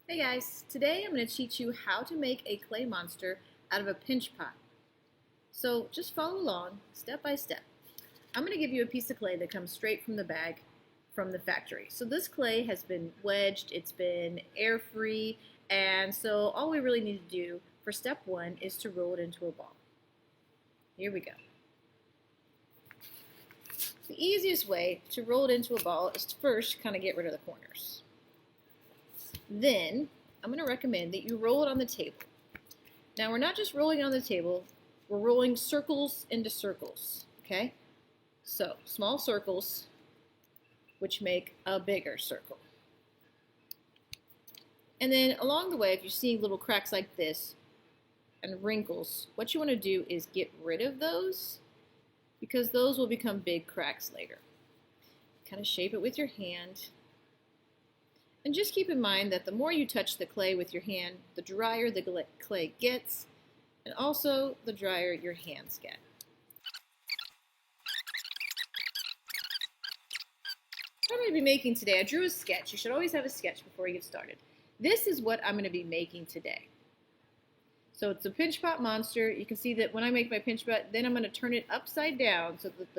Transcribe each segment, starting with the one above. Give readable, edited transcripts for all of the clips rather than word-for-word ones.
Hey guys, today I'm going to teach you how to make a clay monster out of a pinch pot. So just follow along step by step. I'm going to give you a piece of clay that comes straight from the bag from the factory. So this clay has been wedged, it's been air free, and so all we really need to do for step one is to roll it into a ball. Here we go. The easiest way to roll it into a ball is to first kind of get rid of the corners. Then I'm going to recommend that you roll it on the table. Now we're not just rolling on the table, we're rolling circles into circles, okay? So small circles which make a bigger circle. And then along the way, if you see little cracks like this and wrinkles, what you want to do is get rid of those because those will become big cracks later. Kind of shape it with your hand. And just keep in mind that the more you touch the clay with your hand, the drier the clay gets, and also the drier your hands get. What I'm going to be making today, I drew a sketch. You should always have a sketch before you get started. This is what I'm going to be making today. So it's a pinch pot monster. You can see that when I make my pinch pot, then I'm going to turn it upside down so that I'm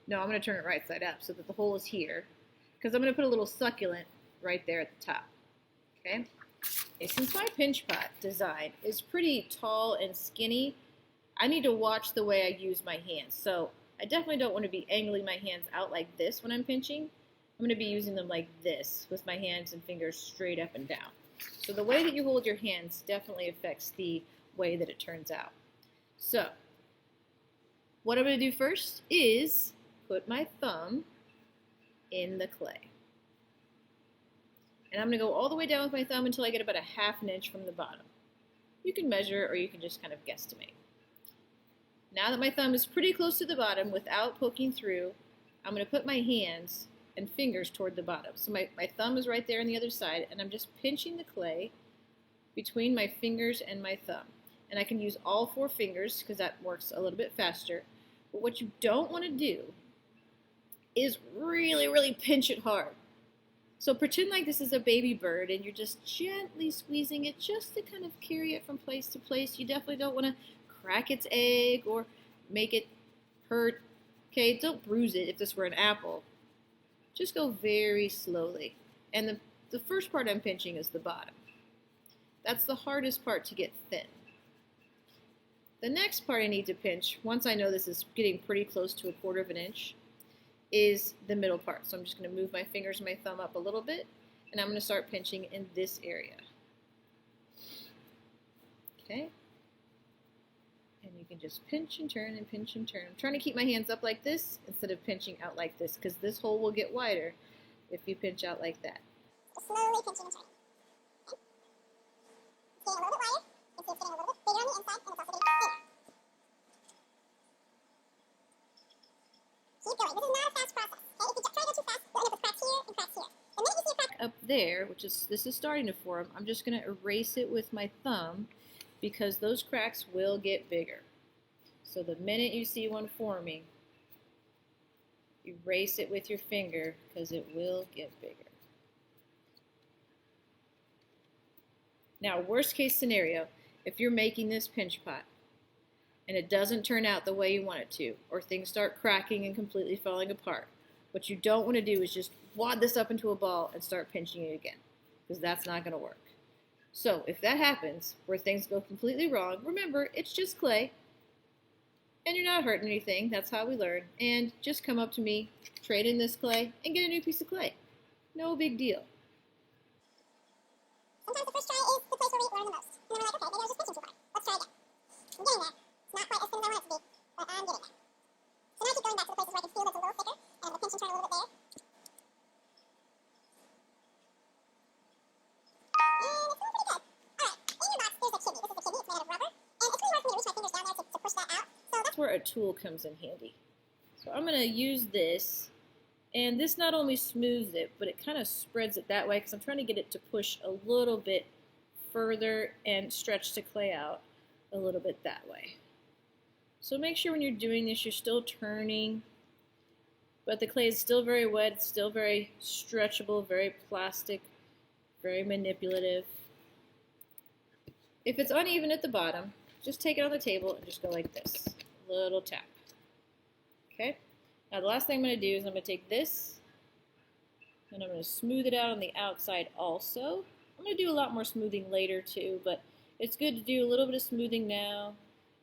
going to turn it right side up so that the hole is here. Because I'm going to put a little succulent right there at the top. Okay? Since my pinch pot design is pretty tall and skinny, I need to watch the way I use my hands. So I definitely don't want to be angling my hands out like this when I'm pinching. I'm going to be using them like this with my hands and fingers straight up and down. So the way that you hold your hands definitely affects the way that it turns out. So what I'm going to do first is put my thumb in the clay. And I'm going to go all the way down with my thumb until I get about a ½ inch from the bottom. You can measure or you can just kind of guesstimate. Now that my thumb is pretty close to the bottom without poking through, I'm going to put my hands and fingers toward the bottom. So my thumb is right there on the other side, and I'm just pinching the clay between my fingers and my thumb. And I can use all 4 fingers because that works a little bit faster. But what you don't want to do is really pinch it hard. So pretend like this is a baby bird and you're just gently squeezing it just to kind of carry it from place to place. You definitely don't want to crack its egg or make it hurt. Okay, don't bruise it if this were an apple. Just go very slowly. And the first part I'm pinching is the bottom. That's the hardest part to get thin. The next part I need to pinch, once I know this is getting pretty close to a ½ inch, is the middle part. So I'm just going to move my fingers and my thumb up a little bit, and I'm going to start pinching in this area. Okay? And you can just pinch and turn and pinch and turn. I'm trying to keep my hands up like this instead of pinching out like this, because this hole will get wider if you pinch out like that. Slowly pinching and turning. Okay? It's getting a little bit wider. You can see it's getting a little bit bigger on the inside, and it's also getting thinner. Keep going. This is not a fast process. Okay? If you try to go too fast, you'll end up with cracks here and cracks here. The minute you see a crack Up there, this is starting to form, I'm just going to erase it with my thumb because those cracks will get bigger. So the minute you see one forming, erase it with your finger because it will get bigger. Now, worst case scenario, if you're making this pinch pot and it doesn't turn out the way you want it to, or things start cracking and completely falling apart, what you don't want to do is just wad this up into a ball and start pinching it again, because that's not going to work. So if that happens, where things go completely wrong, remember, it's just clay, and you're not hurting anything. That's how we learn. And just come up to me, trade in this clay, and get a new piece of clay. No big deal. Sometimes the first try is the place where we learn the most. And then we're like, okay, maybe I was just pinching too hard. Let's try again. I'm getting there. It's not quite as thin as I want it to be, but I'm getting there. So now I keep going back to the places where I can feel that it's a little thicker, and the pinch and turn a little bit there. And it's going pretty good. Alright, in your box there's a kidney. This is a kidney. It's made out of rubber. And it's really hard for me to reach my fingers down there to push that out. So That's where a tool comes in handy. So I'm going to use this, and this not only smooths it, but it kind of spreads it that way because I'm trying to get it to push a little bit further and stretch the clay out a little bit that way. So make sure when you're doing this, you're still turning, but the clay is still very wet, it's still very stretchable, very plastic, Very manipulative. If it's uneven at the bottom, just take it on the table and just go like this. Little tap. Okay? Now the last thing I'm going to do is I'm going to take this and I'm going to smooth it out on the outside also. I'm going to do a lot more smoothing later too, but it's good to do a little bit of smoothing now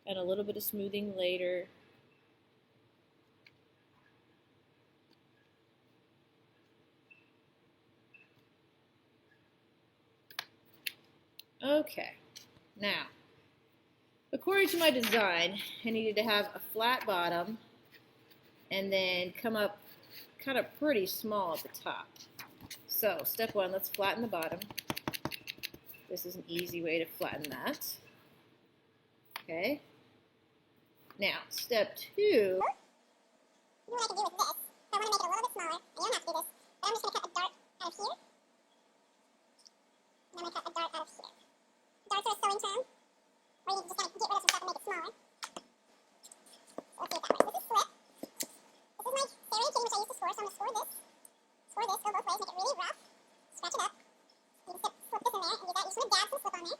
and a little bit of smoothing later. Okay, now, according to my design, I needed to have a flat bottom and then come up kind of pretty small at the top. So, step one, let's flatten the bottom. This is an easy way to flatten that. Okay. Now, step two. What I can do with this, I want to make it a little bit smaller. I don't have to do this, but I'm just going to cut a dart out of here. And I'm going to cut a dart out of here. Darts are a sewing term, where you just kind of get rid of some stuff and make it smaller. So let's do it that way. This is slip. This is my serrated kitting, which I used to score, so I'm going to score this. Score this, go both ways, make it really rough. Scratch it up. You can slip this in there and do that. You just want to dab some slip on there.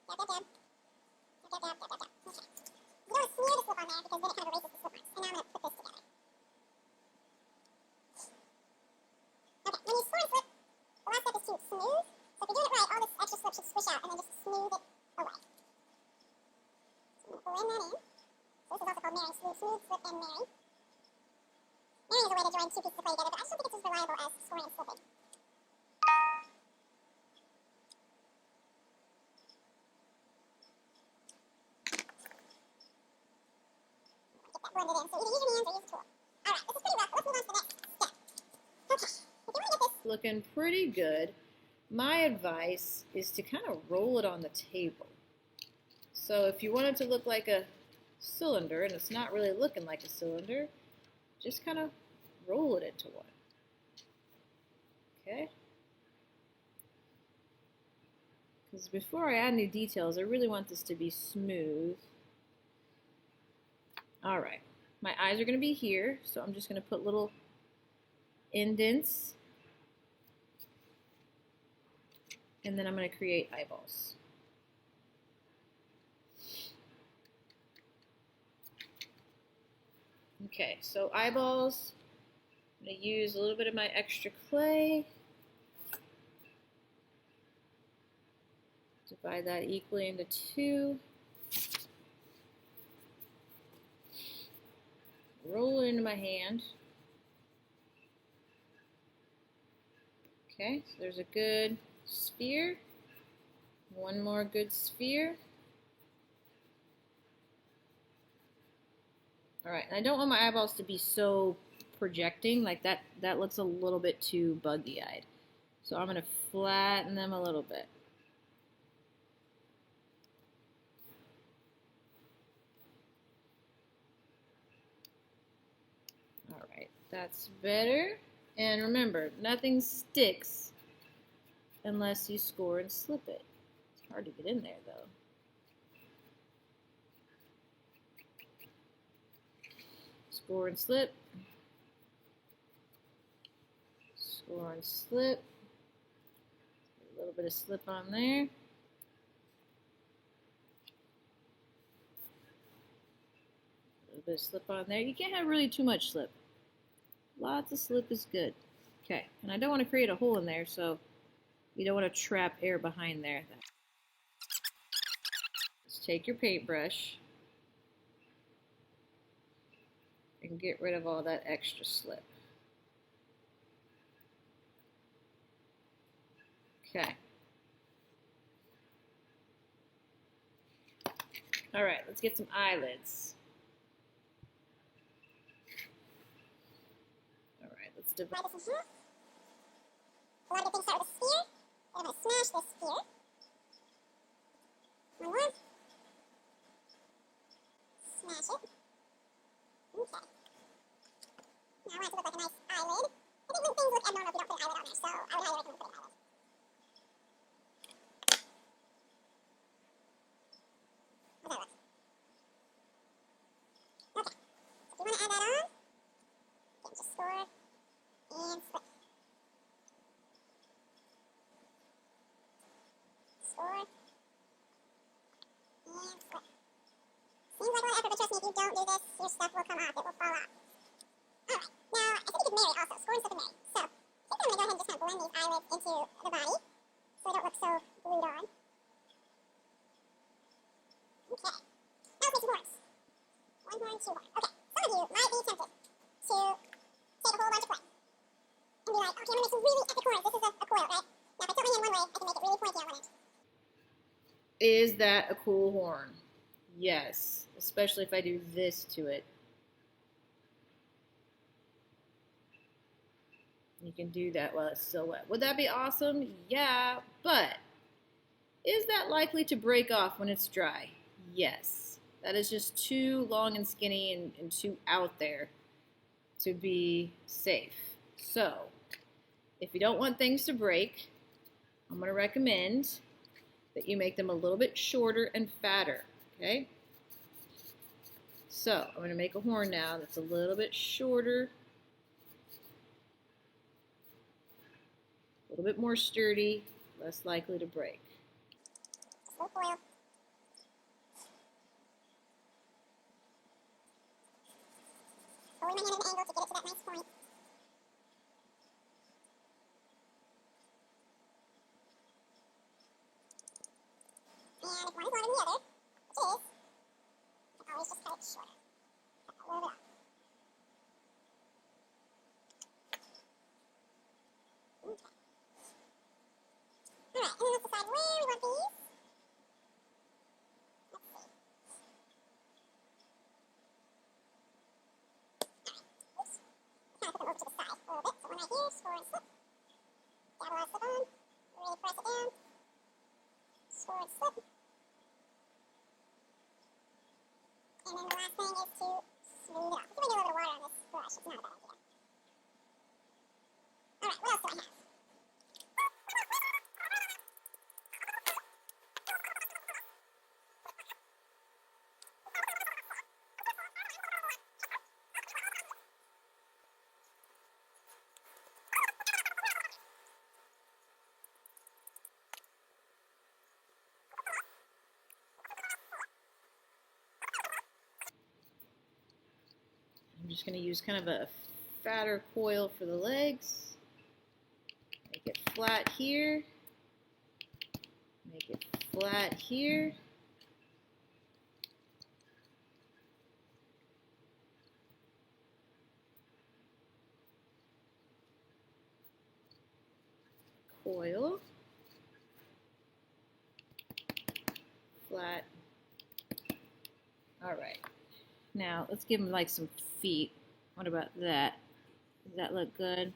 Dab, dab, dab. Dab, dab, dab, dab, dab, dab. Okay. You don't want to smear the slip on there because then it kind of erases the slip marks. And now I'm going to put this together. Okay, when you score and slip, the last step is to smooth. So if you're doing it right, all this extra slip should squish out and then just smooth it away. So I'm going to blend that in. So this is also called marrying, smooth, slip, and marry. Marrying is a way to join two pieces of clay together, but I just don't think it's as reliable as scoring and slipping. Get that blended in. So either use your hands or use a tool. Alright, this is pretty rough, but let's move on to the next step. Okay, if you want to get this Looking pretty good. My advice is to kind of roll it on the table. So if you want it to look like a cylinder and it's not really looking like a cylinder, just kind of roll it into one. Okay? Because before I add any details, I really want this to be smooth. Alright, my eyes are going to be here, so I'm just going to put little indents. And then I'm going to create eyeballs. Okay, so eyeballs, I'm going to use a little bit of my extra clay. Divide that equally into two. Roll it into my hand. Okay, so there's a good sphere. One more good sphere. Alright, and I don't want my eyeballs to be so projecting, like that looks a little bit too buggy-eyed. So I'm going to flatten them a little bit. Alright, that's better. And remember, nothing sticks unless you score and slip it. It's hard to get in there, though. Score and slip. Score and slip. A little bit of slip on there. A little bit of slip on there. You can't have really too much slip. Lots of slip is good. Okay, and I don't want to create a hole in there, so you don't want to trap air behind there. Just take your paintbrush and get rid of all that extra slip. Okay. All right, let's get some eyelids. All right, let's divide this in half. A lot of good things start with a sphere. I'm going to smash this sphere. One more. Smash it. Okay. Now I want it to look like a nice eyelid. I think when things look abnormal if you don't put an eyelid on there, so I would highly recommend putting an eyelid. How's that look? Okay. So if you want to add that on, you can just score and slip. one, two, one. Okay, some of you might be tempted to take a whole bunch of clay and be like, okay, I'm gonna make some really epic horns. This is a coil, right? Now, if I tilt my hand one way, I can make it really pointy on one end. Is that a cool horn? Yes, especially if I do this to it. You can do that while it's still wet. Would that be awesome? Yeah, but is that likely to break off when it's dry? Yes. That is just too long and skinny and too out there to be safe. So, if you don't want things to break, I'm going to recommend that you make them a little bit shorter and fatter, okay? So, I'm going to make a horn now that's a little bit shorter, a little bit more sturdy, less likely to break. Slow coil. Holding my hand at an angle to get it to that nice point. And if one is longer than the other, which is, you can always just cut it shorter. Cut that a little bit off. Okay. Alright, and then let's decide where we want these. Let's see. Alright, oops. Kind of put them over to the side a little bit. So one right here, score and slip. Dab a lot of slip on. Really press it down. Score and slip. And then the last thing is to smooth it off. If you get a little bit of water on this brush, it's not a bad idea. Alright, what else do I have? I'm just going to use kind of a fatter coil for the legs. Make it flat here. Make it flat here. Coil. Flat. All right. Now, let's give them like some feet. What about that? Does that look good?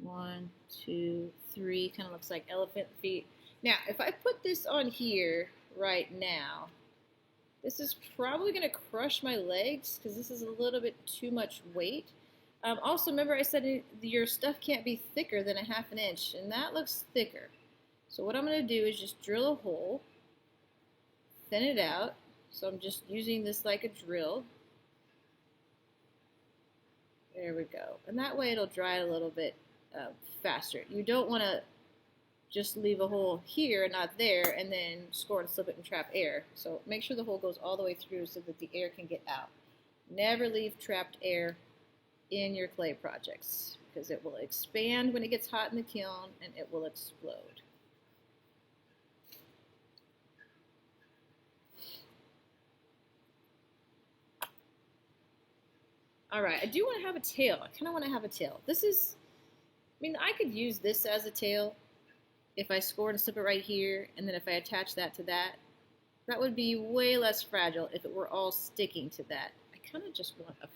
1, 2, 3. Kind of looks like elephant feet. Now, if I put this on here right now, this is probably going to crush my legs because this is a little bit too much weight. Also, remember I said your stuff can't be thicker than a 1/2 inch, and that looks thicker. So what I'm going to do is just drill a hole, thin it out. So I'm just using this like a drill. There we go. And that way it'll dry a little bit faster. You don't want to just leave a hole here and not there and then score and slip it and trap air. So make sure the hole goes all the way through so that the air can get out. Never leave trapped air in your clay projects because it will expand when it gets hot in the kiln and it will explode. All right, I do want to have a tail. I kind of want to have a tail. This is, I mean, I could use this as a tail if I scored and slip it right here, and then if I attach that to that. That would be way less fragile if it were all sticking to that. I kind of just want a...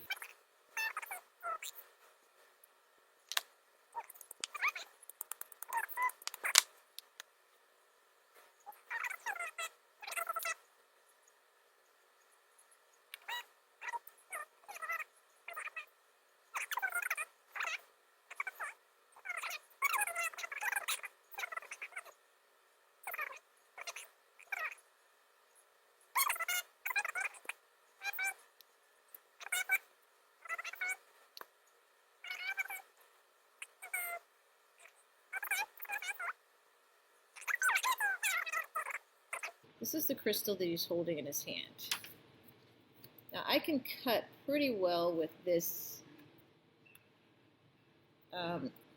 This is the crystal that he's holding in his hand. Now I can cut pretty well with this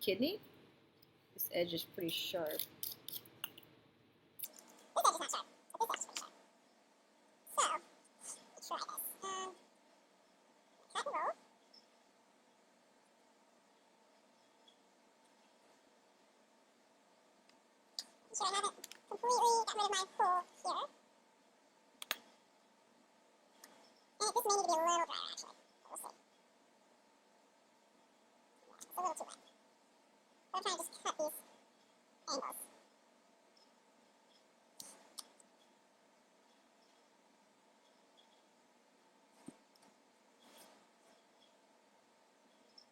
kidney. This edge is pretty sharp. This edge is not sharp, but this edge is pretty sharp. sure I haven't completely gotten rid of my hole here. And this may need to be a little drier, actually. But we'll see. Yeah, it's a little too wet. But I'm trying to just cut these angles.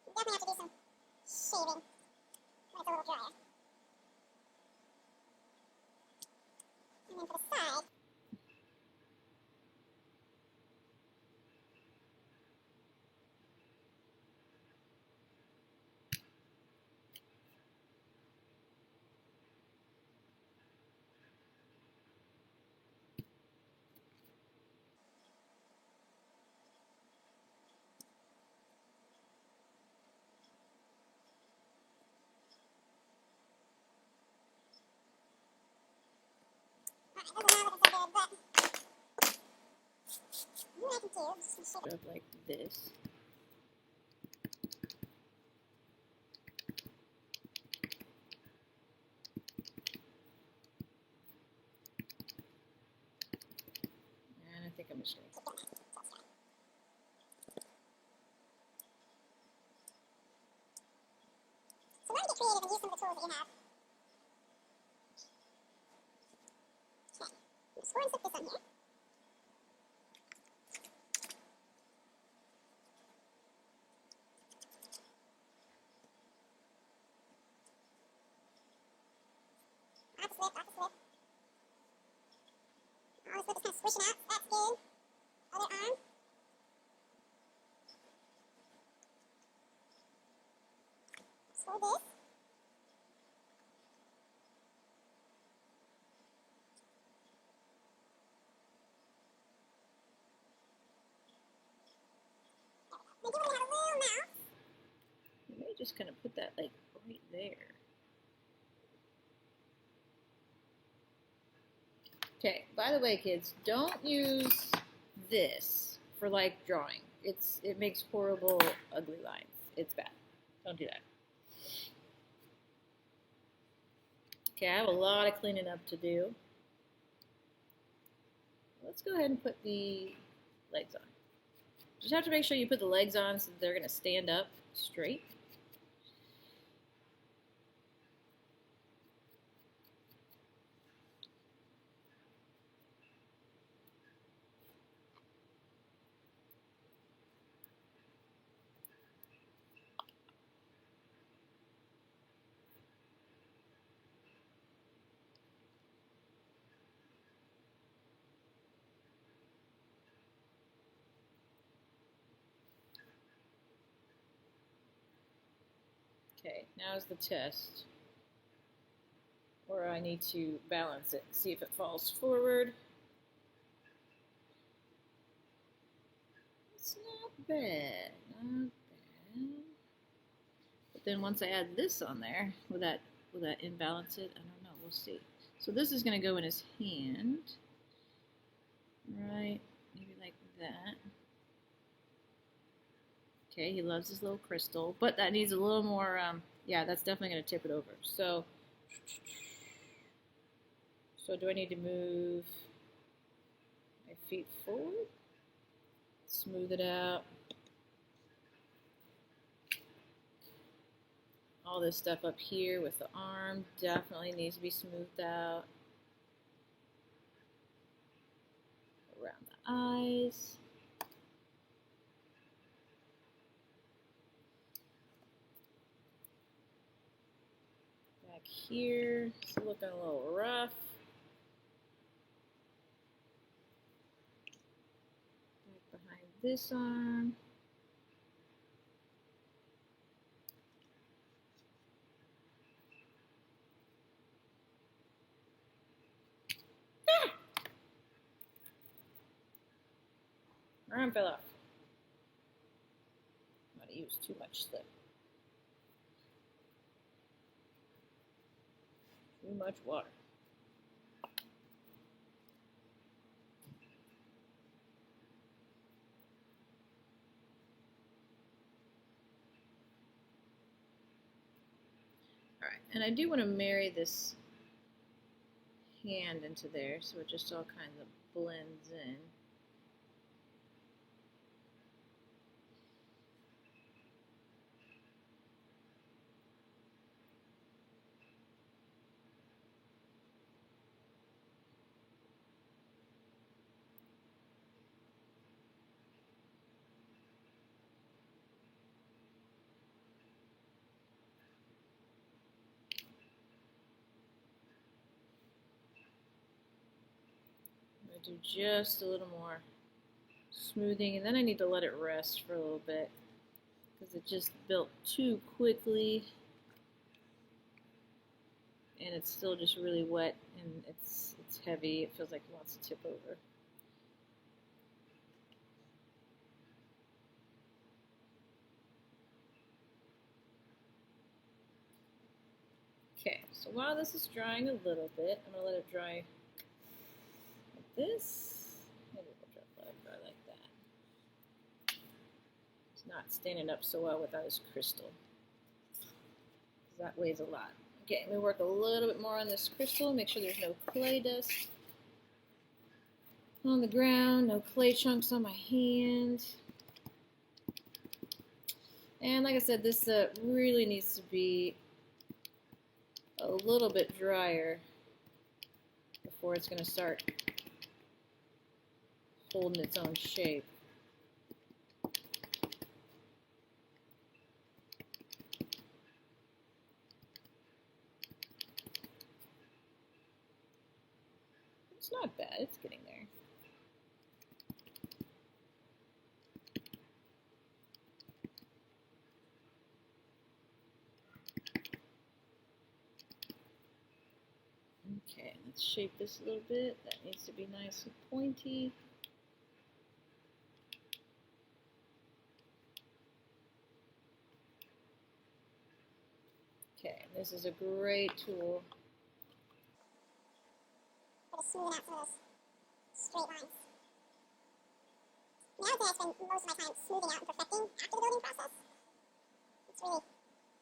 You definitely have to do some shaving when it's a little drier. And then for the side, alright, doesn't look so good, but what I can do is just shave it. Sort of like this. And I think I'm just going to Keep doing that until it's dry. So why don't you get creative and use some of the tools that you have? Okay, I'm just going to stick this on here. Lots of slip, lots of slip. All the slip is kind of squishing out, so that's good. Other arm. Just hold this. Then do want to have a little mouth. you may just kind of put that like right there. Okay, by the way, kids, don't use this for like drawing. It makes horrible, ugly lines. It's bad. Don't do that. Okay, I have a lot of cleaning up to do. Let's go ahead and put the legs on. Just have to make sure you put the legs on so that they're going to stand up straight. Okay, now's the test where I need to balance it, see if it falls forward. It's not bad, not bad. But then once I add this on there, will that imbalance it? I don't know, we'll see. So this is going to go in his hand, right? Maybe like that. Okay, he loves his little crystal, but that needs a little more, yeah, that's definitely going to tip it over. So do I need to move my feet forward? Smooth it out. All this stuff up here with the arm definitely needs to be smoothed out. Around the eyes. Back here, it's looking a little rough. Back behind this arm. My arm fell off. I'm going to use too much slip. Too much water. All right, and I do want to marry this hand into there so it just all kind of blends in. Do just a little more smoothing, and then I need to let it rest for a little bit because it just built too quickly and it's still just really wet and it's heavy. It feels like it wants to tip over. Okay, so while this is drying a little bit, I'm going to let it dry like this. Maybe we'll let it dry like that. It's not standing up so well without his crystal. That weighs a lot. Okay, I'm going to work a little bit more on this crystal, make sure there's no clay dust on the ground, no clay chunks on my hand. And like I said, this really needs to be a little bit drier before it's going to start holding its own shape. It's not bad, it's getting there. Okay, let's shape this a little bit. That needs to be nice and pointy. Okay, this is a great tool. For to smoothing out some of those straight lines. Nowadays, I spend most of my time smoothing out and perfecting after the building process. It's really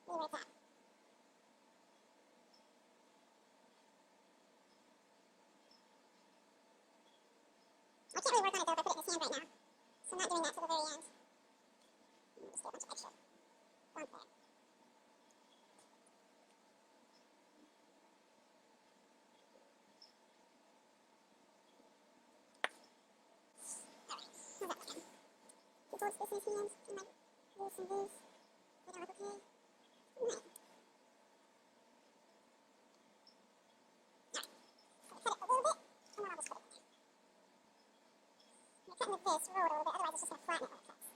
where it's at. I can't really work on it though if I put it in his hand right now. So I'm not doing that till the very end. Just get a bunch of extra bump there. Alright, how's that looking? He holds this in his hands and like moves some moves. They don't look okay. Nice. Alright, so cut it a little bit, and then I'll just put it in there. I'm cutting with this road a little bit, otherwise it's just going to flatten it when it cuts.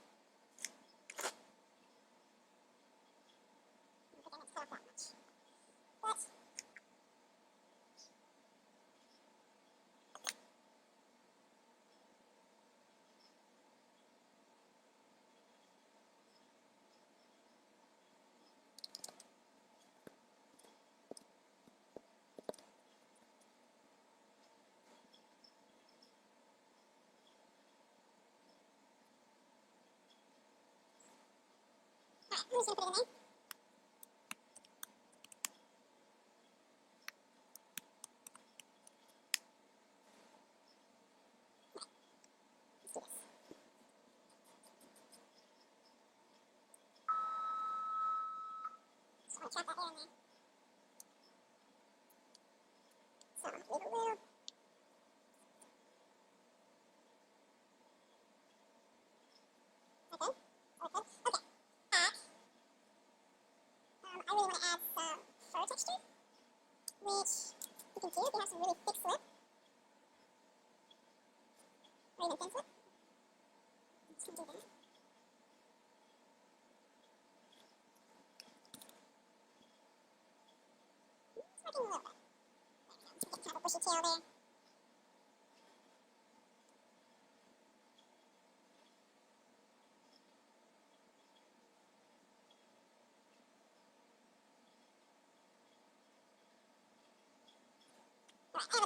I don't think I meant to cut off that much. But alright, I'm just going to put it in there. Let's do this. Just want to trap that air in there. So, leave a little. Okay, okay, okay. Back. I really want to add some fur texture, which you can do if you have some really thick slip, or even thin slip. I'm just going to do that. It's working a little bit. There we go. It's getting kind of a bushy tail there.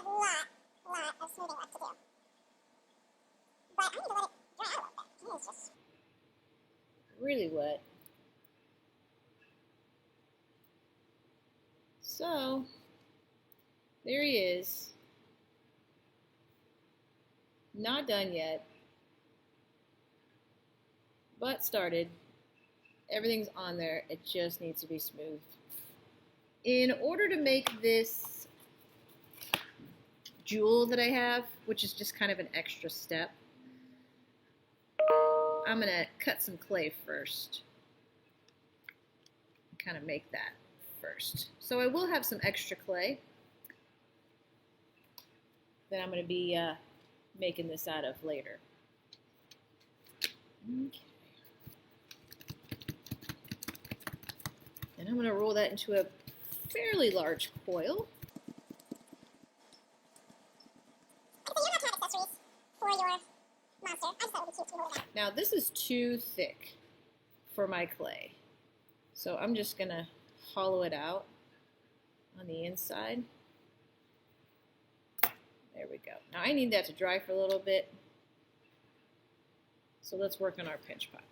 Alright, I have a lot of smoothing left to do. But I need to let it dry out a little bit. It is just Really wet. So, there he is. Not done yet, but started. Everything's on there. It just needs to be smoothed. In order to make this jewel that I have, which is just kind of an extra step, I'm going to cut some clay first. Kind of make that first. So I will have some extra clay that I'm going to be making this out of later. Okay. And I'm going to roll that into a fairly large coil. Now this is too thick for my clay, so I'm just going to hollow it out on the inside. There we go. Now I need that to dry for a little bit, so let's work on our pinch pot.